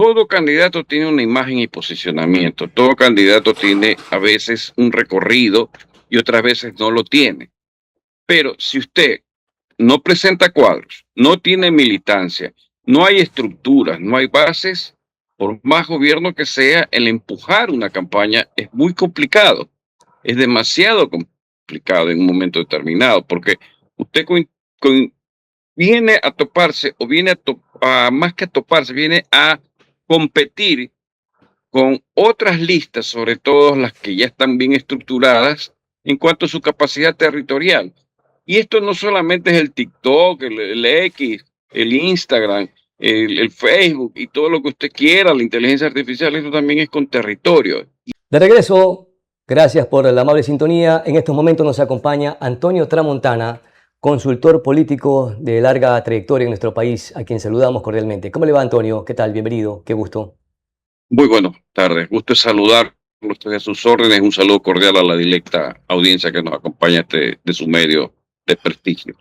Todo candidato tiene una imagen y posicionamiento. Todo candidato tiene a veces un recorrido y otras veces no lo tiene. Pero si usted no presenta cuadros, no tiene militancia, no hay estructuras, no hay bases, por más gobierno que sea, el empujar una campaña es muy complicado. Es demasiado complicado en un momento determinado, porque usted viene a toparse o viene más que a toparse, viene a competir con otras listas, sobre todo las que ya están bien estructuradas en cuanto a su capacidad territorial. Y esto no solamente es el TikTok, el X, el Instagram, el Facebook y todo lo que usted quiera, la inteligencia artificial, esto también es con territorio. De regreso, gracias por la amable sintonía. En estos momentos nos acompaña Antonio Tramontana, consultor político de larga trayectoria en nuestro país, a quien saludamos cordialmente. ¿Cómo le va, Antonio? ¿Qué tal? Bienvenido, qué gusto. Muy buenas tardes, gusto es saludarlo, estoy a sus órdenes, un saludo cordial a la directa audiencia que nos acompaña de su medio de prestigio.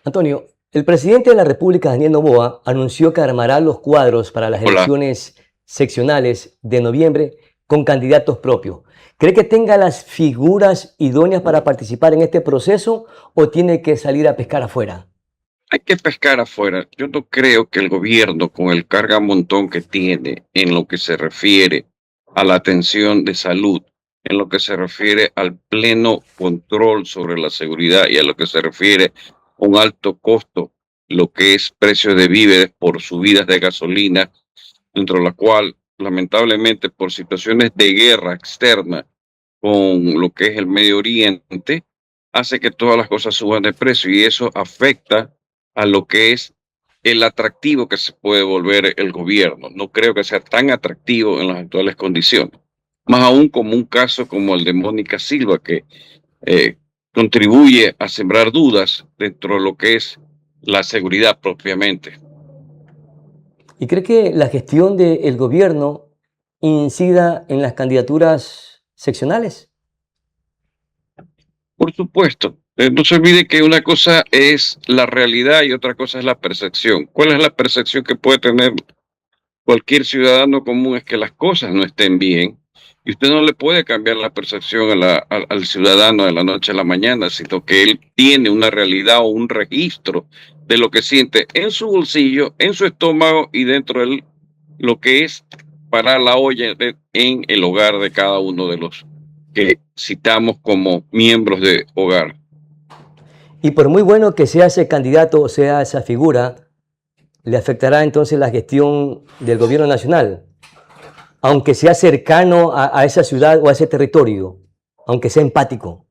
Antonio, el presidente de la República, Daniel Noboa, anunció que armará los cuadros para las Hola. elecciones seccionales de noviembre con candidatos propios. ¿Cree que tenga las figuras idóneas para participar en este proceso o tiene que salir a pescar afuera? Hay que pescar afuera. Yo no creo que el gobierno, con el cargamontón que tiene en lo que se refiere a la atención de salud, en lo que se refiere al pleno control sobre la seguridad y a lo que se refiere a un alto costo, lo que es precio de víveres por subidas de gasolina, dentro de la cual, lamentablemente, por situaciones de guerra externa con lo que es el Medio Oriente, hace que todas las cosas suban de precio y eso afecta a lo que es el atractivo que se puede volver el gobierno. No creo que sea tan atractivo en las actuales condiciones. Más aún como un caso como el de Mónica Silva, que eh, contribuye a sembrar dudas dentro de lo que es la seguridad propiamente. ¿Y cree que la gestión del gobierno incida en las candidaturas seccionales? Por supuesto, no se olvide que una cosa es la realidad y otra cosa es la percepción. ¿Cuál es la percepción que puede tener cualquier ciudadano común? Es que las cosas no estén bien y usted no le puede cambiar la percepción al ciudadano de la noche a la mañana, sino que él tiene una realidad o un registro de lo que siente en su bolsillo, en su estómago y dentro de lo que es para la olla en el hogar de cada uno de los que citamos como miembros de hogar. Y por muy bueno que sea ese candidato o sea esa figura, le afectará entonces la gestión del gobierno nacional, aunque sea cercano a esa ciudad o a ese territorio, aunque sea empático.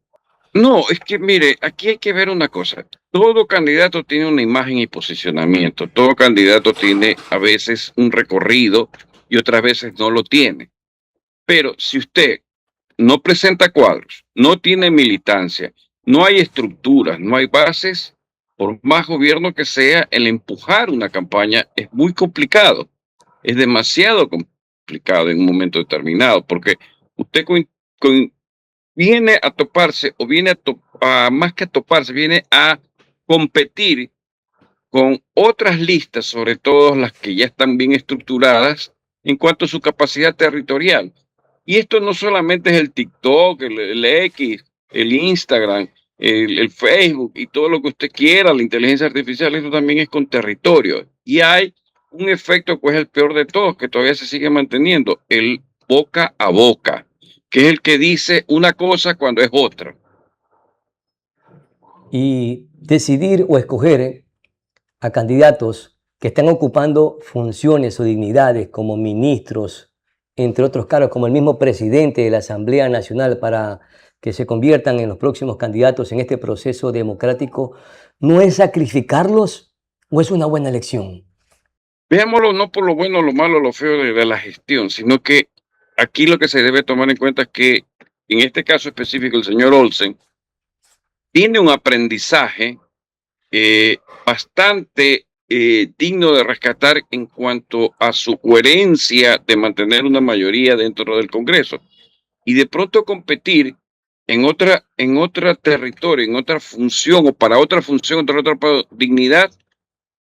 No, es que mire, aquí hay que ver una cosa. Todo candidato tiene una imagen y posicionamiento. Todo candidato tiene a veces un recorrido y otras veces no lo tiene. Pero si usted no presenta cuadros, no tiene militancia, no hay estructuras, no hay bases, por más gobierno que sea, el empujar una campaña es muy complicado. Es demasiado complicado en un momento determinado, porque usted viene a toparse o viene más que a toparse, viene a competir con otras listas, sobre todo las que ya están bien estructuradas en cuanto a su capacidad territorial. Y esto no solamente es el TikTok, el X, el Instagram, el Facebook y todo lo que usted quiera, la inteligencia artificial, esto también es con territorio. Y hay un efecto que es el peor de todos, que todavía se sigue manteniendo, el boca a boca, que es el que dice una cosa cuando es otra. Y decidir o escoger a candidatos que están ocupando funciones o dignidades como ministros, entre otros cargos, como el mismo presidente de la Asamblea Nacional, para que se conviertan en los próximos candidatos en este proceso democrático, ¿no es sacrificarlos o es una buena elección? Veámoslo no por lo bueno, lo malo, lo feo de la gestión, sino que aquí lo que se debe tomar en cuenta es que en este caso específico el señor Olsen tiene un aprendizaje bastante digno de rescatar en cuanto a su coherencia de mantener una mayoría dentro del Congreso y de pronto competir en otra territorio, en otra función o para otra función, otra dignidad,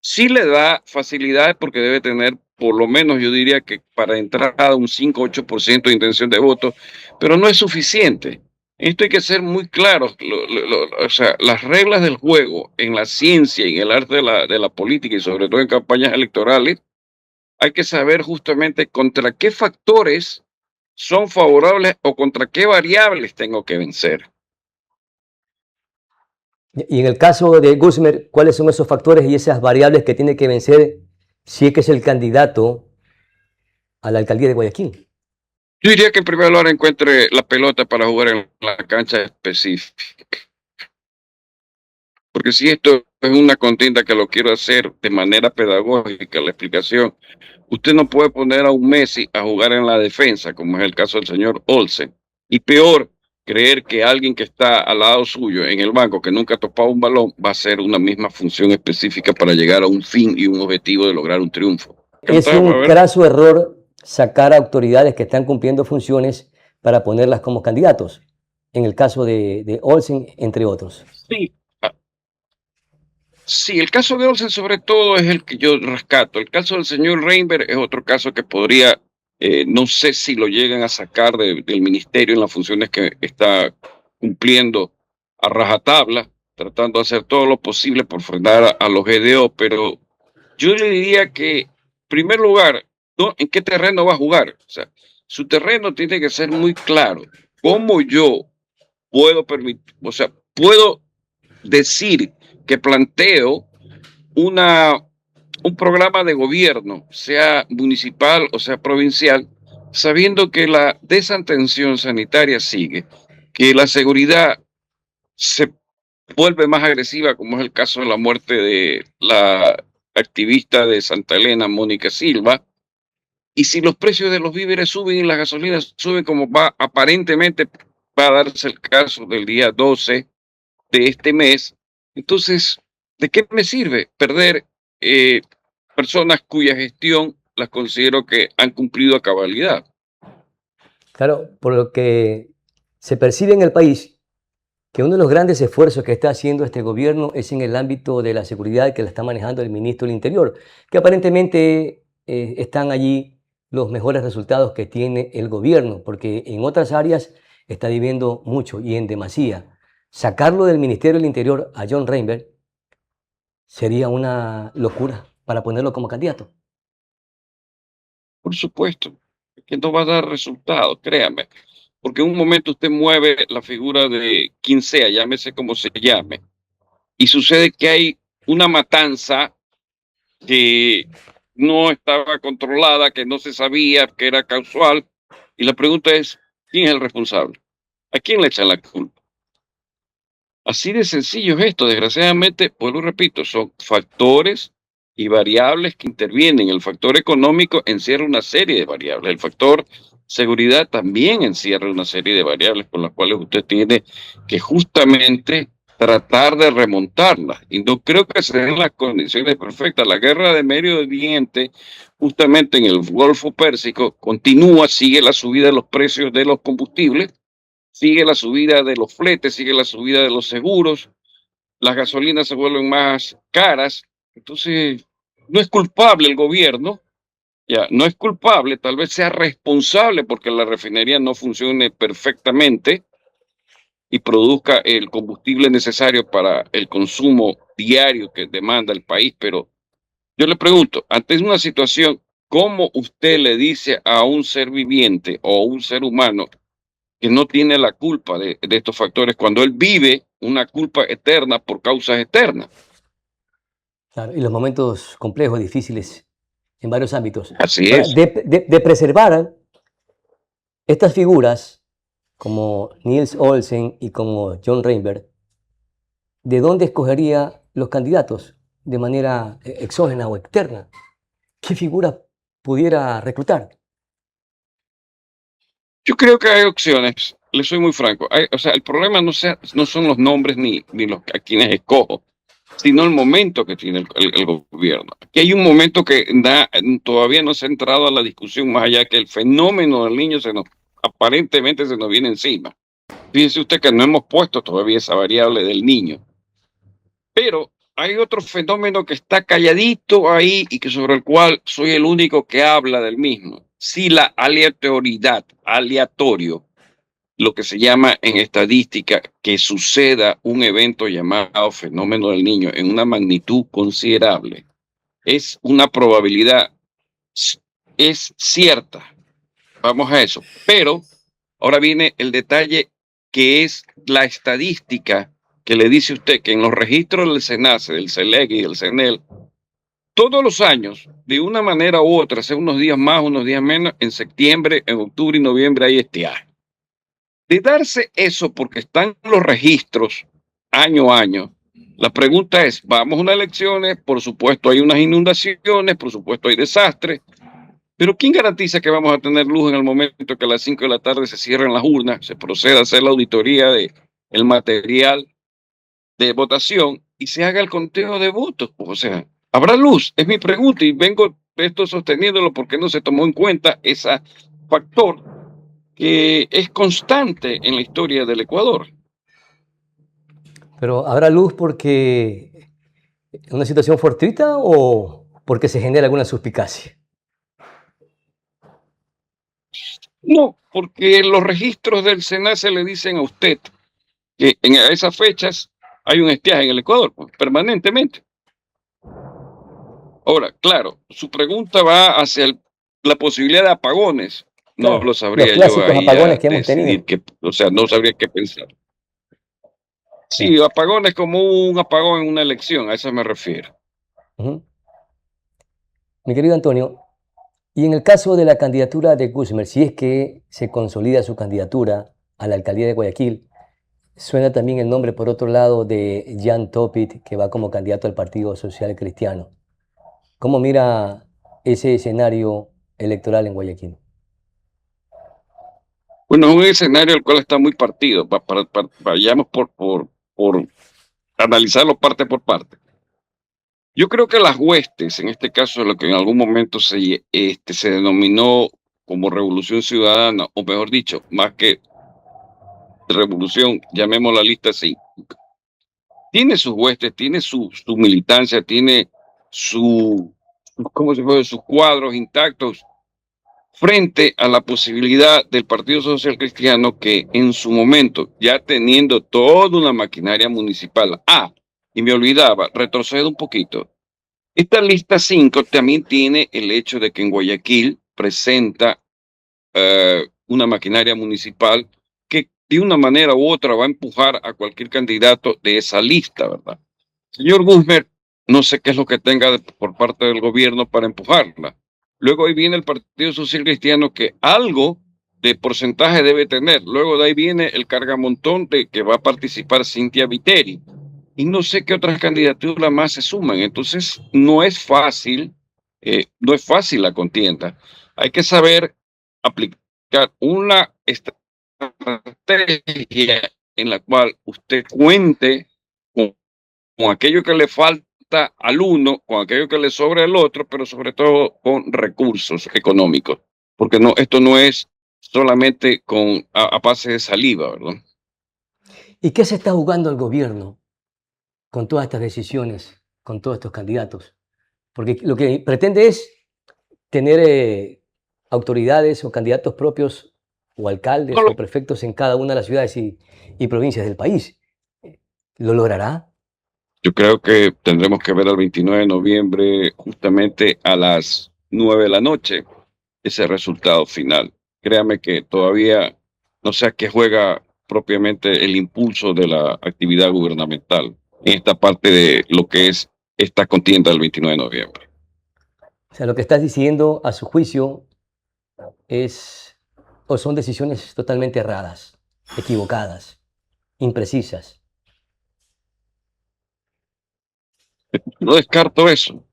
sí le da facilidades porque debe tener por lo menos yo diría que para entrar a un 5-8% de intención de voto, pero no es suficiente. Esto hay que ser muy claro. O sea, las reglas del juego en la ciencia y en el arte de la política y sobre todo en campañas electorales, hay que saber justamente contra qué factores son favorables o contra qué variables tengo que vencer. Y en el caso de Guzmán, ¿cuáles son esos factores y esas variables que tiene que vencer si es que es el candidato a la alcaldía de Guayaquil? Yo diría que en primer lugar encuentre la pelota para jugar en la cancha específica. Porque si esto es una contienda que lo quiero hacer de manera pedagógica, la explicación, usted no puede poner a un Messi a jugar en la defensa, como es el caso del señor Olsen. Y peor, creer que alguien que está al lado suyo en el banco, que nunca ha topado un balón, va a hacer una misma función específica para llegar a un fin y un objetivo de lograr un triunfo. Es un craso error sacar a autoridades que están cumpliendo funciones para ponerlas como candidatos. En el caso de Olsen, entre otros. Sí. Sí, el caso de Olsen sobre todo es el que yo rescato. El caso del señor Reinberg es otro caso que podría, no sé si lo llegan a sacar del ministerio en las funciones que está cumpliendo a rajatabla, tratando de hacer todo lo posible por frenar a los GDO, pero yo le diría que, en primer lugar, ¿en qué terreno va a jugar? O sea, su terreno tiene que ser muy claro. ¿Cómo yo puedo permitir, o sea, puedo decir que planteo una, un programa de gobierno, sea municipal o sea provincial, sabiendo que la desatención sanitaria sigue, que la seguridad se vuelve más agresiva, como es el caso de la muerte de la activista de Santa Elena, Mónica Silva, y si los precios de los víveres suben y las gasolinas suben como va aparentemente va a darse el caso del día 12 de este mes, entonces, ¿de qué me sirve perder eh, personas cuya gestión las considero que han cumplido a cabalidad? Claro, por lo que se percibe en el país, que uno de los grandes esfuerzos que está haciendo este gobierno es en el ámbito de la seguridad que la está manejando el ministro del Interior, que aparentemente están allí los mejores resultados que tiene el gobierno, porque en otras áreas está viviendo mucho y en demasía. Sacarlo del Ministerio del Interior a John Reinberg sería una locura para ponerlo como candidato. Por supuesto, que no va a dar resultados, créame, porque en un momento usted mueve la figura de quien sea, llámese como se llame, y sucede que hay una matanza que no estaba controlada, que no se sabía, que era casual, y la pregunta es, ¿quién es el responsable? ¿A quién le echan la culpa? Así de sencillo es esto. Desgraciadamente, vuelvo y repito, son factores y variables que intervienen. El factor económico encierra una serie de variables. El factor seguridad también encierra una serie de variables con las cuales usted tiene que justamente tratar de remontarlas. Y no creo que se den las condiciones perfectas. La guerra de Medio Oriente, justamente en el Golfo Pérsico, continúa, sigue la subida de los precios de los combustibles, sigue la subida de los fletes, sigue la subida de los seguros, las gasolinas se vuelven más caras. Entonces, no es culpable el gobierno, ya, no es culpable, tal vez sea responsable porque la refinería no funcione perfectamente y produzca el combustible necesario para el consumo diario que demanda el país. Pero yo le pregunto, ante una situación, ¿cómo usted le dice a un ser viviente o un ser humano que no tiene la culpa de estos factores cuando él vive una culpa eterna por causas eternas? Claro, y los momentos complejos, difíciles en varios ámbitos? Así Ahora, es. de preservar estas figuras como Niels Olsen y como John Reinberg, ¿de dónde escogería los candidatos de manera exógena o externa? ¿Qué figura pudiera reclutar? Yo creo que hay opciones, le soy muy franco. O sea, el problema no son los nombres ni los a quienes escojo, sino el momento que tiene el gobierno. Aquí hay un momento que todavía no se ha entrado a la discusión más allá que el fenómeno del niño aparentemente se nos viene encima. Fíjense usted que no hemos puesto todavía esa variable del niño. Pero hay otro fenómeno que está calladito ahí y que sobre el cual soy el único que habla del mismo. Si la aleatoriedad, aleatorio, lo que se llama en estadística que suceda un evento llamado fenómeno del niño en una magnitud considerable, es una probabilidad, es cierta. Vamos a eso. Pero ahora viene el detalle que es la estadística que le dice usted que en los registros del SENACE, del CELEC y del CENEL, todos los años, de una manera u otra, hace unos días más, unos días menos, en septiembre, en octubre y noviembre hay estiaje. De darse eso porque están los registros año a año, la pregunta es, vamos a unas elecciones, por supuesto hay unas inundaciones, por supuesto hay desastres, pero ¿quién garantiza que vamos a tener luz en el momento que a las 5 de la tarde se cierren las urnas, se proceda a hacer la auditoría del material de votación y se haga el conteo de votos? O sea, ¿habrá luz? Es mi pregunta y vengo esto sosteniéndolo porque no se tomó en cuenta ese factor que es constante en la historia del Ecuador. Pero ¿habrá luz porque es una situación fortuita o porque se genera alguna suspicacia? No, porque los registros del SENACE le dicen a usted que en esas fechas hay un estiaje en el Ecuador, pues, permanentemente. Ahora, claro, su pregunta va hacia la posibilidad de apagones. No Claro, lo los sabría yo clásicos ahí apagones a que hemos decidir tenido. que, o sea, no sabría qué pensar. Claro. Sí, apagones como un apagón en una elección, a eso me refiero. Ujú. Mi querido Antonio, y en el caso de la candidatura de Kuzmer, si es que se consolida su candidatura a la alcaldía de Guayaquil, suena también el nombre, por otro lado, de Jan Topit, que va como candidato al Partido Social Cristiano. ¿Cómo mira ese escenario electoral en Guayaquil? Bueno, es un escenario el cual está muy partido. Vayamos por analizarlo parte por parte. Yo creo que las huestes, en este caso lo que en algún momento se denominó como revolución ciudadana, o mejor dicho, más que revolución, llamemos la lista así, tiene sus huestes, tiene su militancia, tiene ¿cómo se puede? Sus cuadros intactos frente a la posibilidad del Partido Social Cristiano que en su momento, ya teniendo toda una maquinaria municipal, y me olvidaba, retrocedo un poquito. Esta lista 5 también tiene el hecho de que en Guayaquil presenta una maquinaria municipal que de una manera u otra va a empujar a cualquier candidato de esa lista, ¿verdad? Señor Guzmán, no sé qué es lo que tenga por parte del gobierno para empujarla. Luego ahí viene el Partido Social Cristiano que algo de porcentaje debe tener. Luego de ahí viene el cargamontón de que va a participar Cintia Viteri. Y no sé qué otras candidaturas más se suman. Entonces, no es fácil la contienda. Hay que saber aplicar una estrategia en la cual usted cuente con aquello que le falta al uno, con aquello que le sobra al otro, pero sobre todo con recursos económicos, porque no, esto no es solamente a base de saliva, ¿verdad? ¿Y qué se está jugando el gobierno con todas estas decisiones, con todos estos candidatos? Porque lo que pretende es tener autoridades o candidatos propios o No alcaldes lo- o prefectos en cada una de las ciudades y provincias del país. ¿Lo logrará? Yo creo que tendremos que ver el 29 de noviembre, justamente a las 9 de la noche, ese resultado final. Créame que todavía no sé a qué juega propiamente el impulso de la actividad gubernamental en esta parte de lo que es esta contienda del 29 de noviembre. O sea, lo que estás diciendo, a su juicio, es o son decisiones totalmente erradas, equivocadas, imprecisas. No descarto eso.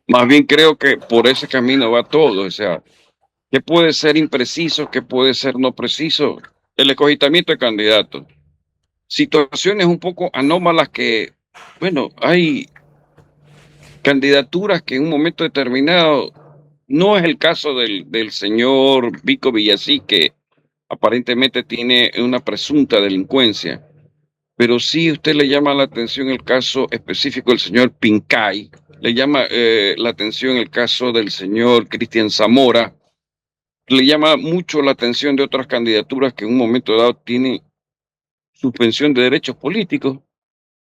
Más bien creo que por ese camino va todo. O sea, ¿qué puede ser impreciso? ¿Qué puede ser no preciso? El escogitamiento de candidatos. Situaciones un poco anómalas que, bueno, hay candidaturas que en un momento determinado, no es el caso del señor Vico Villasí, que aparentemente tiene una presunta delincuencia, pero sí usted le llama la atención el caso específico del señor Pincay, le llama la atención el caso del señor Cristian Zamora, le llama mucho la atención de otras candidaturas que en un momento dado tienen suspensión de derechos políticos,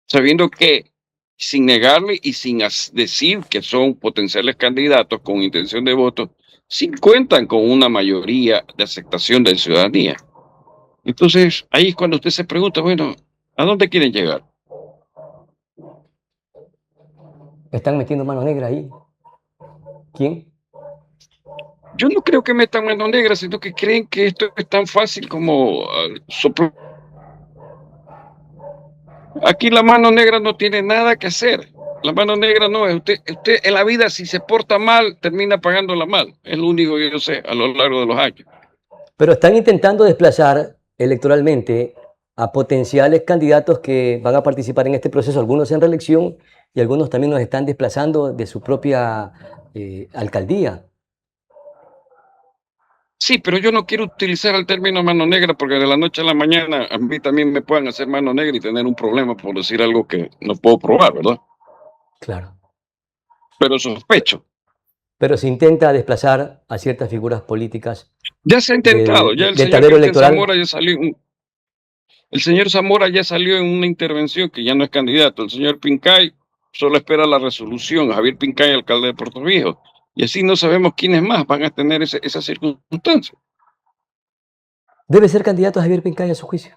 sabiendo que sin negarle y sin decir que son potenciales candidatos con intención de voto, sí cuentan con una mayoría de aceptación de la ciudadanía. Entonces, ahí es cuando usted se pregunta, bueno, ¿a dónde quieren llegar? ¿Están metiendo mano negra ahí? ¿Quién? Yo no creo que metan mano negra, sino que creen que esto es tan fácil como soplar. Aquí la mano negra no tiene nada que hacer. La mano negra no es usted en la vida, si se porta mal, termina pagándola mal. Es lo único que yo sé a lo largo de los años. Pero están intentando desplazar electoralmente a potenciales candidatos que van a participar en este proceso, algunos en reelección y algunos también nos están desplazando de su propia alcaldía. Sí, pero yo no quiero utilizar el término mano negra porque de la noche a la mañana a mí también me pueden hacer mano negra y tener un problema por decir algo que no puedo probar, ¿verdad? Claro. Pero sospecho. Pero se intenta desplazar a ciertas figuras políticas Ya se ha intentado, ya el del señor tablero Cristian electoral. Zamora ya salió, el señor Zamora ya salió en una intervención que ya no es candidato. El señor Pincay solo espera la resolución. Javier Pincay, alcalde de Puerto Viejo. Y así no sabemos quiénes más van a tener esa circunstancia. ¿Debe ser candidato Javier Pincay a su juicio?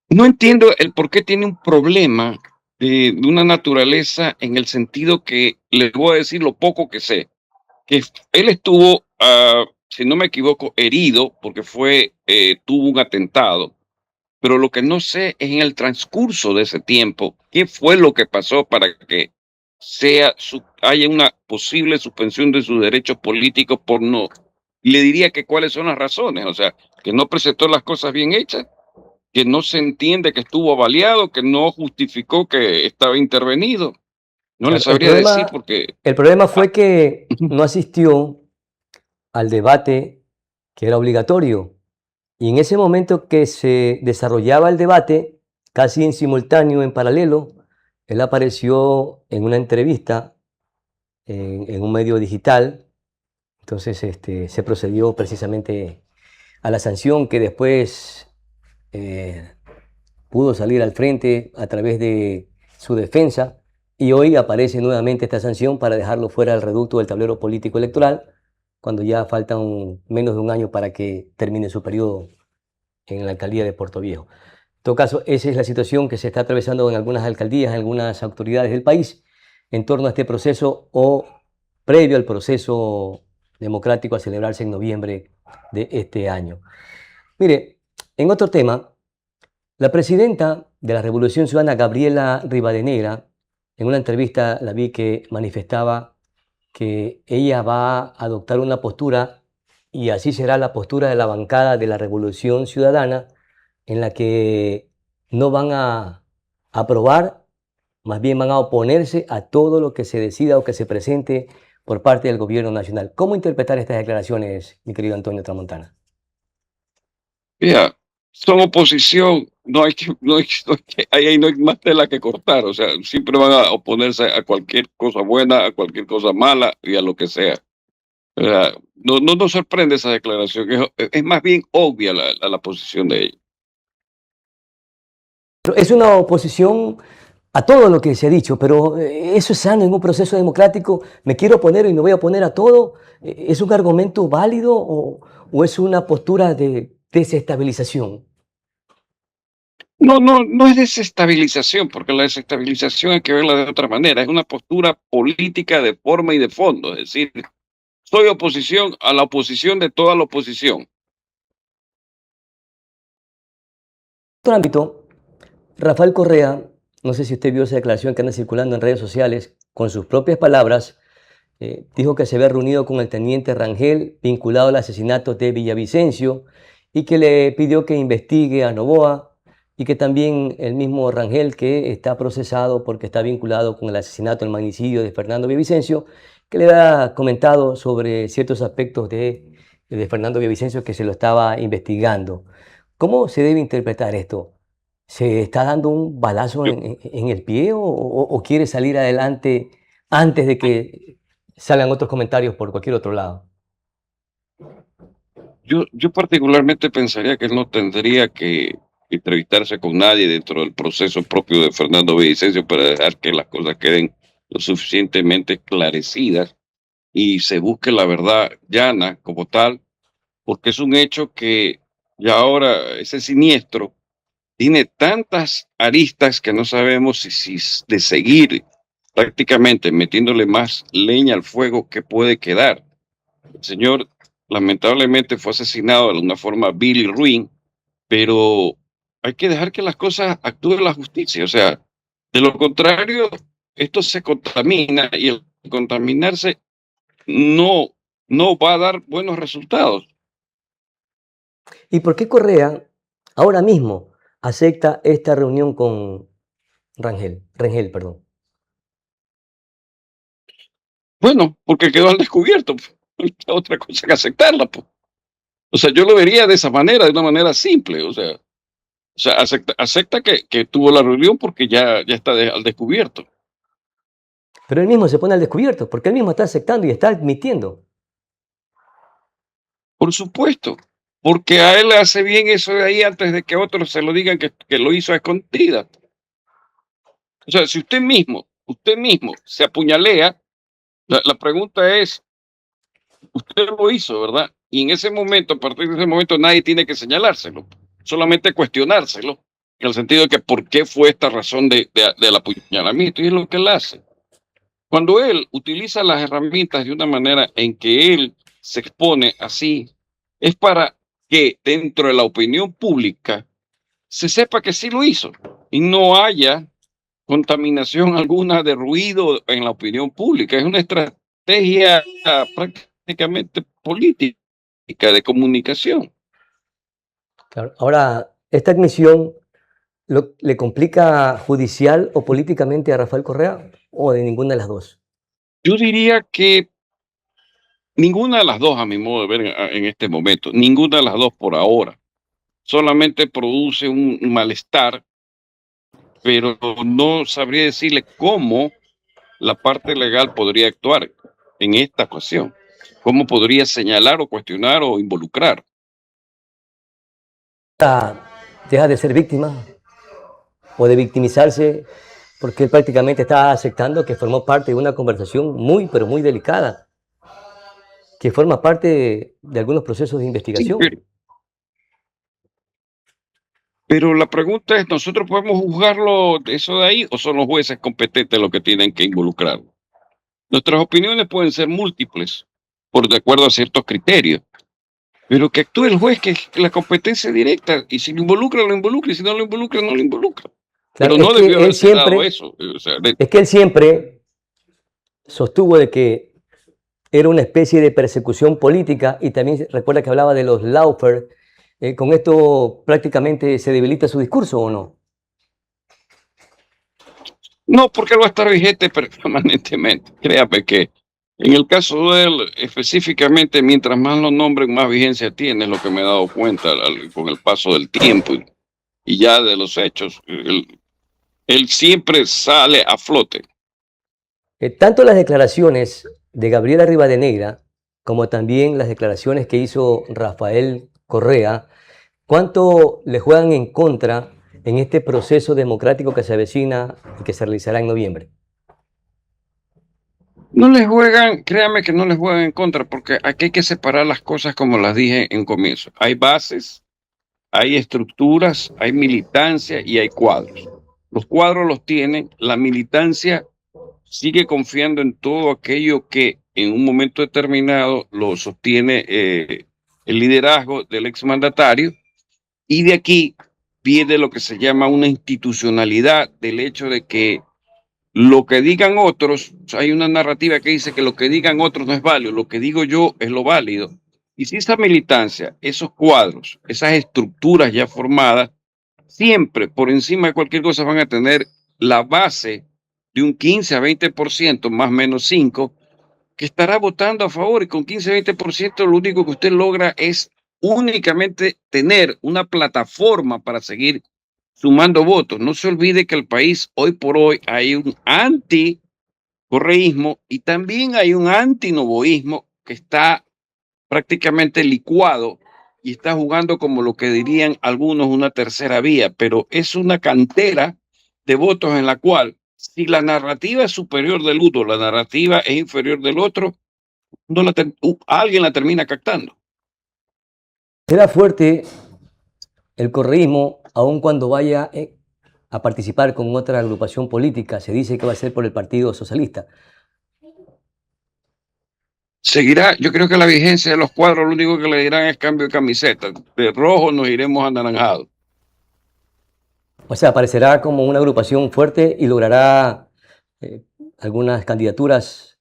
No entiendo el por qué tiene un problema de una naturaleza en el sentido que les voy a decir lo poco que sé. Que él estuvo, si no me equivoco, herido porque tuvo un atentado. Pero lo que no sé es en el transcurso de ese tiempo, qué fue lo que pasó para que haya una posible suspensión de sus derechos políticos por no. Le diría que cuáles son las razones, o sea, que no presentó las cosas bien hechas, que no se entiende que estuvo avaliado, que no justificó que estaba intervenido. No le Claro, sabría decir porque. el problema ah, fue que ujú. no asistió al debate que era obligatorio. Y en ese momento que se desarrollaba el debate, casi en simultáneo, en paralelo, él apareció en una entrevista en un medio digital. Entonces se procedió precisamente a la sanción que después eh, pudo salir al frente a través de su defensa y hoy aparece nuevamente esta sanción para dejarlo fuera del reducto del tablero político electoral cuando ya faltan menos de un año para que termine su periodo en la alcaldía de Puerto Viejo. En todo caso, esa es la situación que se está atravesando en algunas alcaldías, en algunas autoridades del país, en torno a este proceso o previo al proceso democrático a celebrarse en noviembre de este año. Mire, en otro tema, la presidenta de la Revolución Ciudadana, Gabriela Rivadeneira, en una entrevista la vi que manifestaba que ella va a adoptar una postura y así será la postura de la bancada de la Revolución Ciudadana en la que no van a aprobar, más bien van a oponerse a todo lo que se decida o que se presente por parte del gobierno nacional. ¿Cómo interpretar estas declaraciones, mi querido Antonio Tramontana? Mira, son oposición, ahí no hay más tela que cortar, o sea, siempre van a oponerse a cualquier cosa buena, a cualquier cosa mala y a lo que sea. O sea, no nos sorprende esa declaración, es más bien obvia la posición de ella. Es una oposición a todo lo que se ha dicho, pero eso es sano en un proceso democrático. Me quiero oponer y me voy a oponer a todo. ¿Es un argumento válido o es una postura de desestabilización? No es desestabilización, porque la desestabilización hay que verla de otra manera, es una postura política de forma y de fondo, es decir, soy oposición a la oposición de toda la oposición. En otro ámbito, Rafael Correa, no sé si usted vio esa declaración que anda circulando en redes sociales, con sus propias palabras, dijo que se había reunido con el teniente Rangel vinculado al asesinato de Villavicencio y que le pidió que investigue a Noboa y que también el mismo Rangel, que está procesado porque está vinculado con el asesinato, el magnicidio de Fernando Villavicencio, que le había comentado sobre ciertos aspectos de Fernando Villavicencio que se lo estaba investigando. ¿Cómo se debe interpretar esto? ¿Se está dando un balazo Yo, en el pie o quiere salir adelante antes de que salgan otros comentarios por cualquier otro lado? yo particularmente pensaría que él no tendría que entrevistarse con nadie dentro del proceso propio de Fernando Villavicencio para dejar que las cosas queden lo suficientemente esclarecidas y se busque la verdad llana como tal, porque es un hecho que ya ahora ese siniestro tiene tantas aristas que no sabemos si de seguir prácticamente metiéndole más leña al fuego que puede quedar. El señor lamentablemente fue asesinado de una forma vil y ruin, pero hay que dejar que las cosas actúe la justicia. O sea, de lo contrario, esto se contamina y el contaminarse no, no va a dar buenos resultados. ¿Y por qué Correa ahora mismo acepta esta reunión con Rangel, perdón? Bueno, porque quedó al descubierto, pues. No hay otra cosa que aceptarla, pues. O sea, yo lo vería de esa manera, de una manera simple. O sea, acepta que tuvo la reunión porque ya está al descubierto. Pero él mismo se pone al descubierto, porque él mismo está aceptando y está admitiendo. Por supuesto, porque a él le hace bien eso de ahí antes de que otros se lo digan que lo hizo a escondidas. O sea, si usted mismo se apuñalea, la pregunta es, usted lo hizo, ¿verdad? Y en ese momento, a partir de ese momento, nadie tiene que señalárselo, solamente cuestionárselo, en el sentido de que por qué fue esta razón del apuñalamiento, y es lo que él hace. Cuando él utiliza las herramientas de una manera en que él se expone así, es para que dentro de la opinión pública se sepa que sí lo hizo y no haya contaminación alguna de ruido en la opinión pública. Es una estrategia prácticamente política de comunicación. Claro. Ahora, esta admisión le complica judicial o políticamente a Rafael Correa o de ninguna de las dos. Yo diría que ninguna de las dos, a mi modo de ver en este momento, ninguna de las dos por ahora, solamente produce un malestar, pero no sabría decirle cómo la parte legal podría actuar en esta ocasión, cómo podría señalar o cuestionar o involucrar. Deja de ser víctima o de victimizarse porque él prácticamente está aceptando que formó parte de una conversación muy, pero muy delicada, que forma parte de algunos procesos de Sí, investigación. pero la pregunta es, ¿nosotros podemos juzgarlo de eso de ahí o son los jueces competentes los que tienen que involucrarlo? Nuestras opiniones pueden ser múltiples, por de acuerdo a ciertos criterios, pero que actúe el juez, que es la competencia directa, y si lo involucra, lo involucra, y si no lo involucra, no lo involucra. Claro, Pero es no debió que él haberse dado siempre, eso. O sea, es que él siempre sostuvo de que era una especie de persecución política y también recuerda que hablaba de los lawfare. ¿Con esto prácticamente se debilita su discurso o no? no, porque él va a estar vigente permanentemente. Créame que en el caso de él, específicamente, mientras más lo nombren, más vigencia tiene, es lo que me he dado cuenta con el paso del tiempo y ya de los hechos. Él siempre sale a flote. Tanto las declaraciones de Gabriela Rivadeneira como también las declaraciones que hizo Rafael Correa, ¿cuánto le juegan en contra en este proceso democrático que se avecina y que se realizará en noviembre? No les juegan, créame que no les juegan en contra, porque aquí hay que separar las cosas como las dije en comienzo. Hay bases, hay estructuras, hay militancia y hay cuadros. Los cuadros los tienen, la militancia sigue confiando en todo aquello que en un momento determinado lo sostiene el liderazgo del exmandatario, y de aquí viene lo que se llama una institucionalidad del hecho de que lo que digan otros, hay una narrativa que dice que lo que digan otros no es válido, lo que digo yo es lo válido. Y si esa militancia, esos cuadros, esas estructuras ya formadas, siempre por encima de cualquier cosa van a tener la base de un 15 a 20%, más o menos 5, que estará votando a favor, y con 15 a 20% lo único que usted logra es únicamente tener una plataforma para seguir sumando votos. No se olvide que el país hoy por hoy hay un anticorreísmo y también hay un antinovoísmo que está prácticamente licuado y está jugando como lo que dirían algunos una tercera vía, pero es una cantera de votos en la cual si la narrativa es superior del uno, la narrativa es inferior del otro, no alguien la termina captando. Será fuerte el correísmo, aun cuando vaya a participar con otra agrupación política. Se dice que va a ser por el Partido Socialista. Seguirá, yo creo que la vigencia de los cuadros lo único que le dirán es cambio de camiseta. De rojo nos iremos a anaranjado. O sea, aparecerá como una agrupación fuerte y logrará algunas candidaturas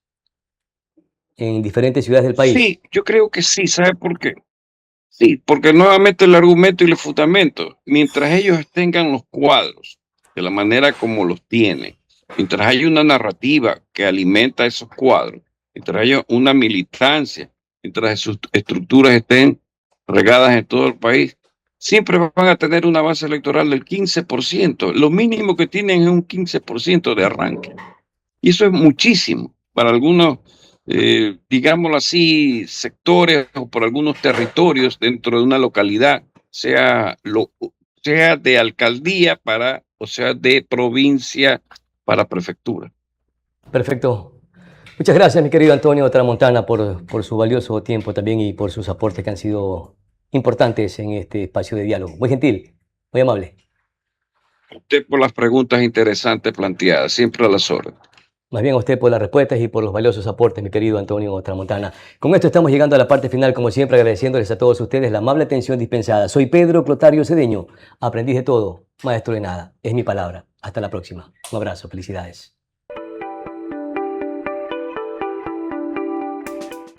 en diferentes ciudades del país. Sí, yo creo que sí, ¿sabe por qué? Sí, porque nuevamente el argumento y el fundamento, mientras ellos tengan los cuadros de la manera como los tienen, mientras haya una narrativa que alimenta esos cuadros, mientras haya una militancia, mientras sus estructuras estén regadas en todo el país, siempre van a tener una base electoral del 15%. Lo mínimo que tienen es un 15% de arranque. Y eso es muchísimo para algunos, digámoslo así, sectores o por algunos territorios dentro de una localidad, sea de alcaldía o sea de provincia para prefectura. Perfecto. Muchas gracias, mi querido Antonio Tramontana, por su valioso tiempo también y por sus aportes que han sido importantes en este espacio de diálogo. Muy gentil, muy amable. A usted por las preguntas interesantes planteadas, siempre a las órdenes. Más bien a usted por las respuestas y por los valiosos aportes, mi querido Antonio Tramontana. Con esto estamos llegando a la parte final, como siempre, agradeciéndoles a todos ustedes la amable atención dispensada. Soy Pedro Clotario Cedeño, aprendiz de todo, maestro de nada. Es mi palabra. Hasta la próxima. Un abrazo, felicidades.